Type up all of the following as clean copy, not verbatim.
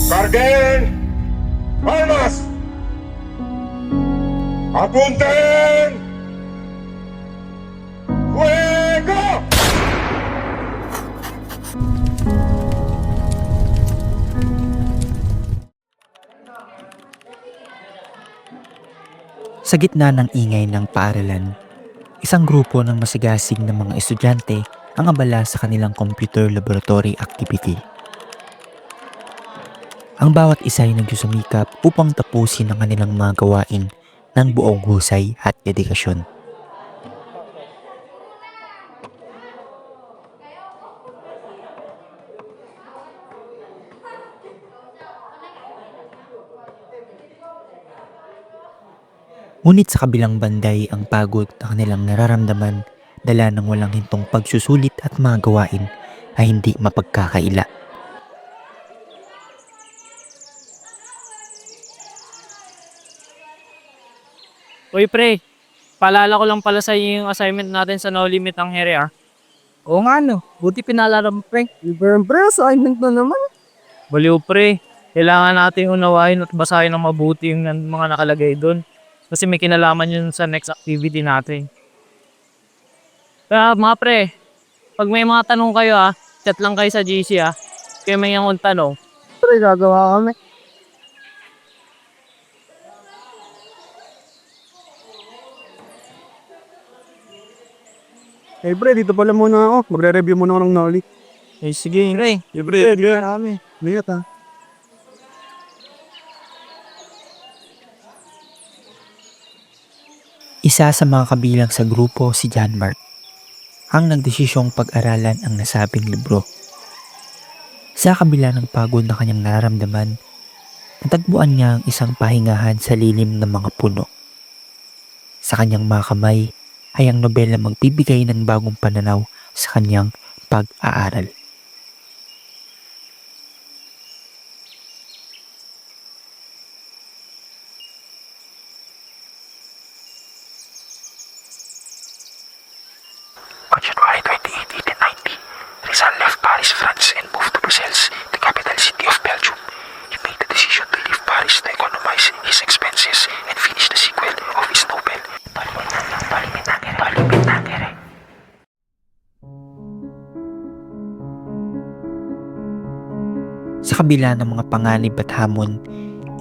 Carguen! Armas! Apunten! Fuego! Sa gitna ng ingay ng paaralan, isang grupo ng masigasig na mga estudyante ang abala sa kanilang computer laboratory activity. Ang bawat isa ay nagsusumikap upang tapusin ang kanilang mga gawain ng buong husay at dedikasyon. Ngunit sa kabilang banday ang pagod na kanilang nararamdaman dala ng walang hintong pagsusulit at mga gawain ay hindi mapagkakaila. Uy pre, paalala ko lang pala sa iyo yung assignment natin sa No Limit ang Here ah. Oo nga no, buti pinalala mo pre. Pre, assignment na naman. Baliw pre, kailangan natin unawain at basahin ng mabuti yung mga nakalagay doon. Kasi may kinalaman yun sa next activity natin. Kaya mga pre, pag may mga tanong kayo chat lang kayo sa GC Kaya may yung tanong. Pre, gagawa kami. Eh pre, dito pala muna ako. Magre-review muna ako ng Nolly. Eh sige pre. Pre, kami. Lihat ha. Isa sa mga kabilang sa grupo si John Mark, ang nagdesisyong pag-aralan ang nasabing libro. Sa kabila ng pagod na kanyang nararamdaman, natagpuan niya ang isang pahingahan sa lilim ng mga puno. Sa kanyang mga kamay ay ang nobela magbibigay ng bagong pananaw sa kanyang pag-aaral. On January 28, 1890, Rizal left Paris, France and moved to Brussels, the capital city of Belgium. He made the decision to leave Paris to economize his expenses and finish the sequel of his novel, Tolimitangere. Sa kabila ng mga panganib at hamon,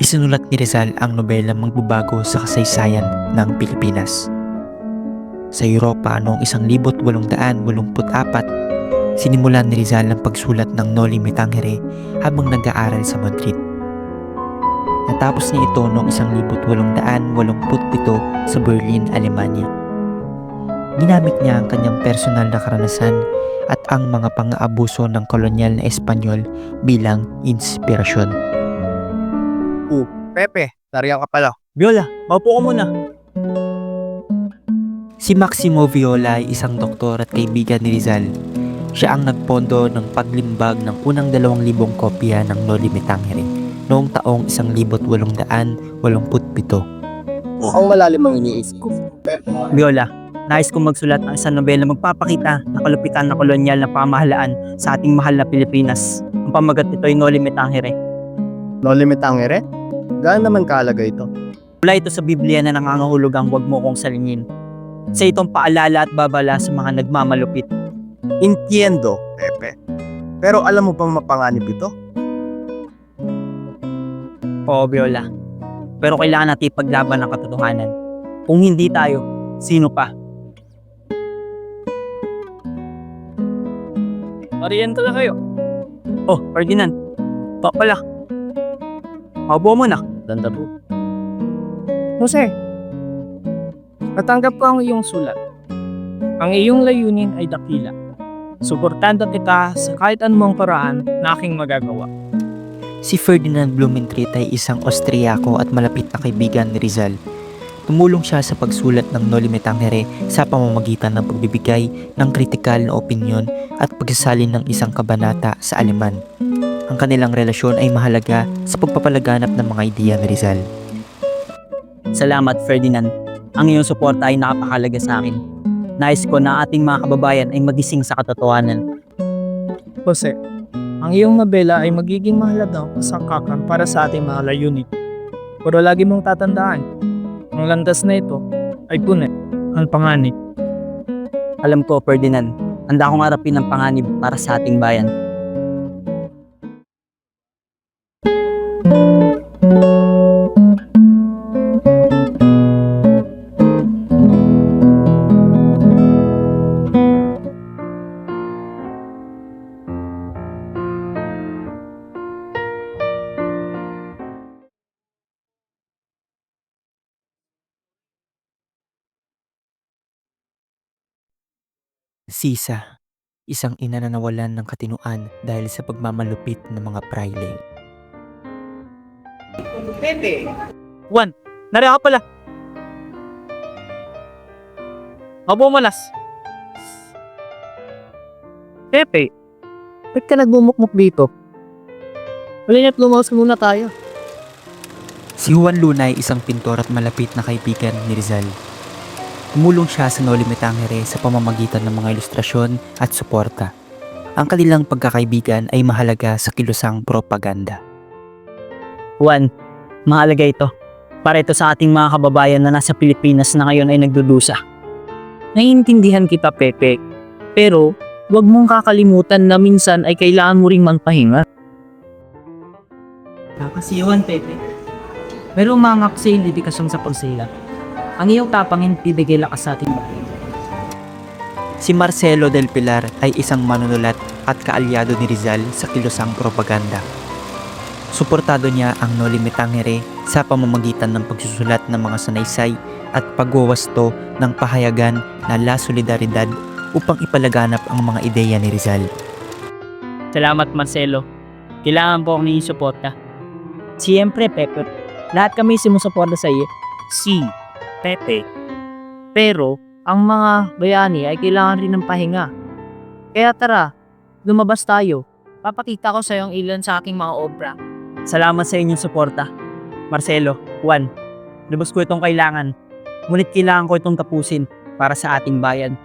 isinulat ni Rizal ang nobelang magbabago sa kasaysayan ng Pilipinas. Sa Europa noong 1884, sinimulan ni Rizal ang pagsulat ng No Limit ang Here habang nag-aaral sa Madrid. Natapos niya ito noong 1887 sa Berlin, Alemanya. Ginamit niya ang kanyang personal na karanasan at ang mga pang-aabuso ng kolonyal na Espanyol bilang inspirasyon. Pepe, tariyan ka pala. Viola, maupo ka muna. Si Maximo Viola ay isang doktor at kaibigan ni Rizal. Siya ang nagpondo ng paglimbag ng unang 2,000 kopya ng No Limit ang Here noong taong 1887. Ang malalim ang iniisip ko. Viola, nais kong magsulat ng isang nobela magpapakita ng kalupitan ng kolonyal na pamahalaan sa ating mahal na Pilipinas. Ang pamagat nito ay No Limit ang Here. No Limit ang Here? Gaano naman kaalaga ito? Wala ito sa Biblia na nangangahulugang huwag mo kong salingin. Sa itong paalala at babala sa mga nagmamalupit. Entiendo, Pepe. Pero alam mo bang mapanganib ito? Oo, Viola. Pero kailangan natin ipaglaban ang katotohanan. Kung hindi tayo, sino pa? Oriental na kayo. Oh, Ferdinand. Pa pala. Habo mo na. Danda po. Jose, natanggap ko ang iyong sulat. Ang iyong layunin ay dakila. Suportando kita sa kahit anumang paraan na aking magagawa. Si Ferdinand Blumentritt ay isang Austriaco at malapit na kaibigan ni Rizal. Tumulong siya sa pagsulat ng No Limit ang Here sa pamamagitan ng pagbibigay ng kritikal na opinyon at pagsasalin ng isang kabanata sa Aleman. Ang kanilang relasyon ay mahalaga sa pagpapalaganap ng mga ideya ni Rizal. Salamat, Ferdinand. Ang iyong suporta ay napakahalaga sa akin. Nais ko na ating mga kababayan ay magising sa katotohanan. Jose, ang iyong nobela ay magiging mahalagang kasangkapan para sa ating mga layunin. Pero lagi mong tatandaan, ang landas na ito ay punit ang panganib. Alam ko, Ferdinand, handa akong harapin ang panganib para sa ating bayan. Sisa, isang ina na nawalan ng katinuan dahil sa pagmamalupit ng mga praile. Juan, nariyan ka pala. Abo malas. Pepe, ba't ka nagbumukmuk dito? Wala niya't lumawas muna tayo. Si Juan Luna ay isang pintor at malapit na kaibigan ni Rizal. Tumulong siya sa Noli Me Tangere sa pamamagitan ng mga ilustrasyon at suporta. Ang kanilang pagkakaibigan ay mahalaga sa kilusang propaganda. Juan, mahalaga ito. Para ito sa ating mga kababayan na nasa Pilipinas na ngayon ay nagdudusa. Naiintindihan kita, Pepe. Pero, huwag mong kakalimutan na minsan ay kailangan mo ring magpahinga. Kakasiyawan, Pepe. Pero umangak sa dedikasyon sa pagsila. Ang iyong tapangin bibigay lakas sa ating bayan. Si Marcelo del Pilar ay isang manunulat at kaalyado ni Rizal sa kilusang propaganda. Suportado niya ang Noli Me Tangere sa pamamagitan ng pagsusulat ng mga sanaysay at pagwawasto ng pahayagan na La Solidaridad upang ipalaganap ang mga ideya ni Rizal. Salamat, Marcelo. Kailangan po akong suporta. Siyempre, Pepe. Lahat kami sumusuporta sa iyo. Si Pepe. Pero, ang mga bayani ay kailangan rin ng pahinga. Kaya tara, lumabas tayo. Papakita ko sa iyo ang ilan sa aking mga obra. Salamat sa inyong suporta. Marcelo, Juan, lubos ko itong kailangan. Ngunit kailangan ko itong tapusin para sa ating bayan.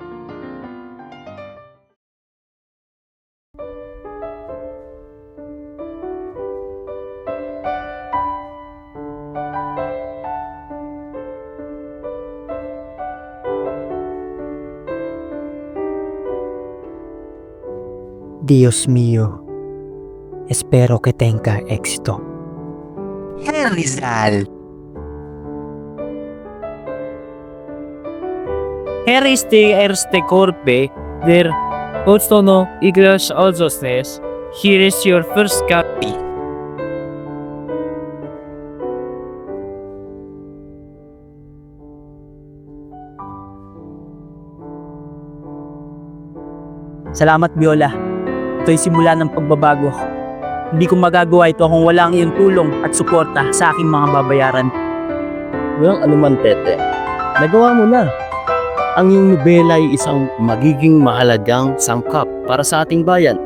Dios mío, espero que tenga éxito. Rizal! Heriste erste corpe der Postono Iglesia Alzosnes. Here is your first copy. Salamat, Viola. Ito'y simula ng pagbabago. Hindi ko magagawa ito kung wala ang iyong tulong at suporta sa aking mga babayaran. Walang anuman, Tete. Nagawa mo na. Ang iyong nobela ay isang magiging mahalagang sangkap para sa ating bayan.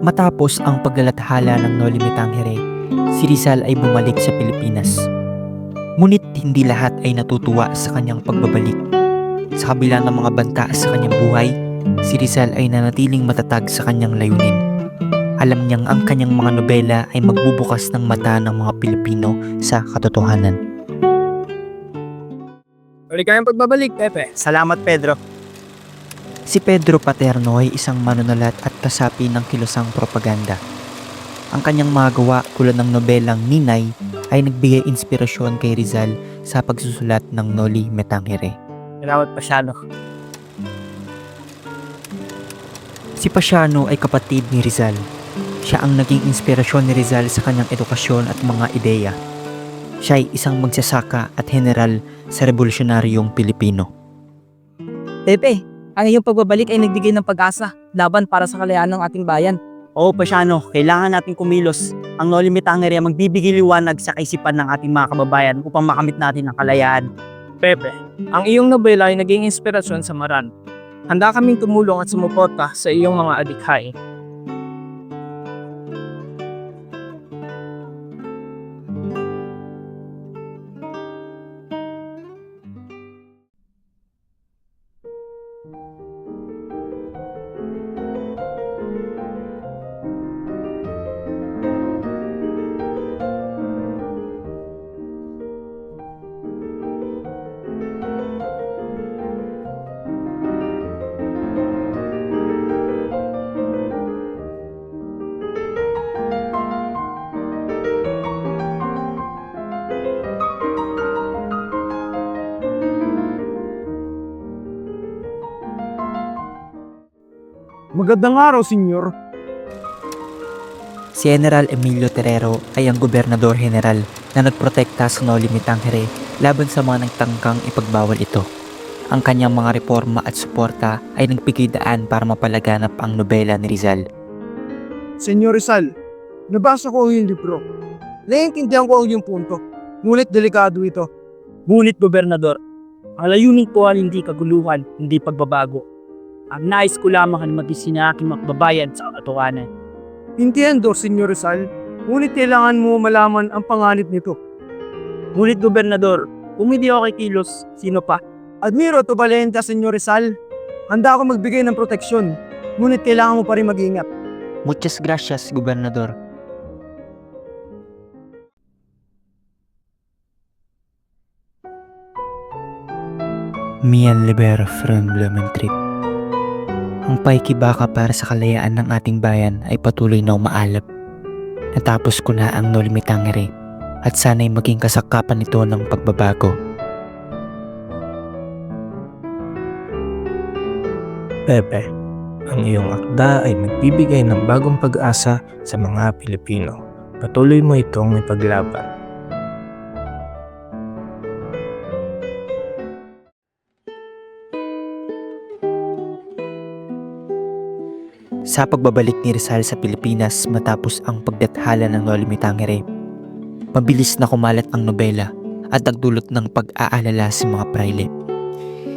Matapos ang paglalathala ng Noli Me Tangere, si Rizal ay bumalik sa Pilipinas. Ngunit hindi lahat ay natutuwa sa kanyang pagbabalik. Sa kabila ng mga banta sa kanyang buhay, si Rizal ay nanatiling matatag sa kanyang layunin. Alam niyang ang kanyang mga nobela ay magbubukas ng mata ng mga Pilipino sa katotohanan. Uli kayong pagbabalik, Pepe. Salamat, Pedro. Si Pedro Paterno ay isang manunulat at kasapi ng kilusang propaganda. Ang kanyang mga gawa tulad ng nobelang Ninay ay nagbigay inspirasyon kay Rizal sa pagsusulat ng Noli Me Tangere. Salamat, Pasiano. Si Pasiano ay kapatid ni Rizal. Siya ang naging inspirasyon ni Rizal sa kanyang edukasyon at mga ideya. Siya ay isang magsasaka at general sa revolusyonaryong Pilipino. Pepe, ang iyong pagbabalik ay nagbigay ng pag-asa laban para sa kalayaan ng ating bayan. Oo, Pasiano, kailangan natin kumilos. Ang Noli Me Tangere ay magbibigay liwanag sa kaisipan ng ating mga kababayan upang makamit natin ang kalayaan. Pepe, ang iyong nobela ay naging inspirasyon sa maran. Handa kaming tumulong at sumuporta sa iyong mga adikhay. Magandang araw, senyor. Si General Emilio Terrero ay ang gobernador general na nagprotekta sa Noli Me Tangere laban sa mga nagtangkang ipagbawal ito. Ang kanyang mga reforma at suporta ay nagbigay daan para mapalaganap ang nobela ni Rizal. Senyor Rizal, nabasa ko yung libro. Naiintindihan ko ang iyong punto. Ngunit delikado ito. Ngunit, Gobernador, ang layunin ko ay hindi kaguluhan, hindi pagbabago. Ang nais ko lamang ay maging aking makbabayan sa katotohanan. Entiendo, Senyor Rizal. Ngunit kailangan mo malaman ang panganib nito. Ngunit, Gobernador, kung hindi ako kikilos, sino pa? Admiro to Valenta, Senyor Rizal. Handa ako magbigay ng proteksyon. Ngunit kailangan mo pa rin mag-ingat. Muchas gracias, gobernador. Mian libera from Blumentritt. Ang paikibaka para sa kalayaan ng ating bayan ay patuloy na umaalap. Natapos ko na ang Noli Me Tangere at sana'y maging kasakapan nito ng pagbabago. Pepe, ang iyong akda ay nagbibigay ng bagong pag-asa sa mga Pilipino. Patuloy mo itong ipaglaban. Sa pagbabalik ni Rizal sa Pilipinas matapos ang pagdathala ng Noli Me Tangere, mabilis na kumalat ang nobela at nagdulot ng pag-aalala sa mga praile.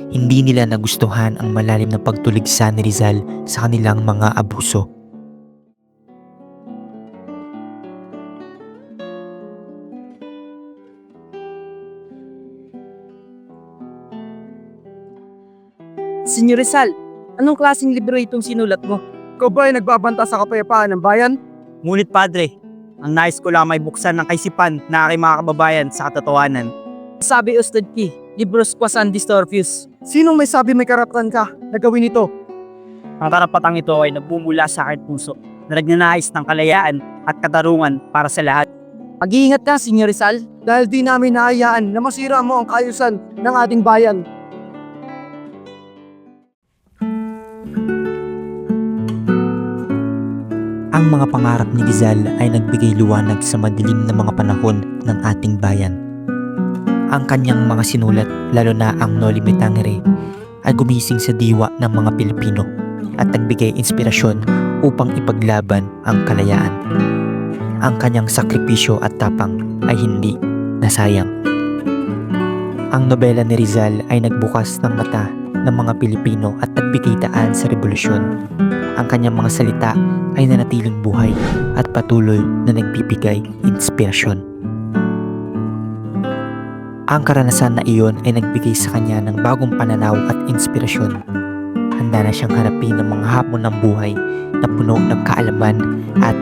Hindi nila nagustuhan ang malalim na pagtuligsa ni Rizal sa kanilang mga abuso. Senyor Rizal, anong klaseng libro itong sinulat mo? Ikaw ba ay nagbabanta sa kapayapaan ng bayan? Ngunit, Padre, ang nais ko lang ay buksan ng kaisipan na aking mga kababayan sa katotohanan. Sabi Ustad Ki, Libros Quasan Distorfius. Sinong may sabi may karapatan ka na gawin ito? Ang karapatang ito ay nagbumula sa aking puso na nagnanais ng kalayaan at katarungan para sa lahat. Mag-iingat ka, Senyor Rizal. Dahil di namin naayaan na masira mo ang kaayusan ng ating bayan. Ang mga pangarap ni Rizal ay nagbigay liwanag sa madilim na mga panahon ng ating bayan. Ang kanyang mga sinulat, lalo na ang Noli Me Tangere, ay gumising sa diwa ng mga Pilipino at nagbigay inspirasyon upang ipaglaban ang kalayaan. Ang kanyang sakripisyo at tapang ay hindi nasayang. Ang nobela ni Rizal ay nagbukas ng mata ng mga Pilipino at nagbigay daan sa revolusyon. Ang kanyang mga salita ay nanatiling buhay at patuloy na nagbibigay inspirasyon. Ang karanasan na iyon ay nagbigay sa kanya ng bagong pananaw at inspirasyon. Handa na siyang harapin ang mga hamon ng buhay na puno ng kaalaman at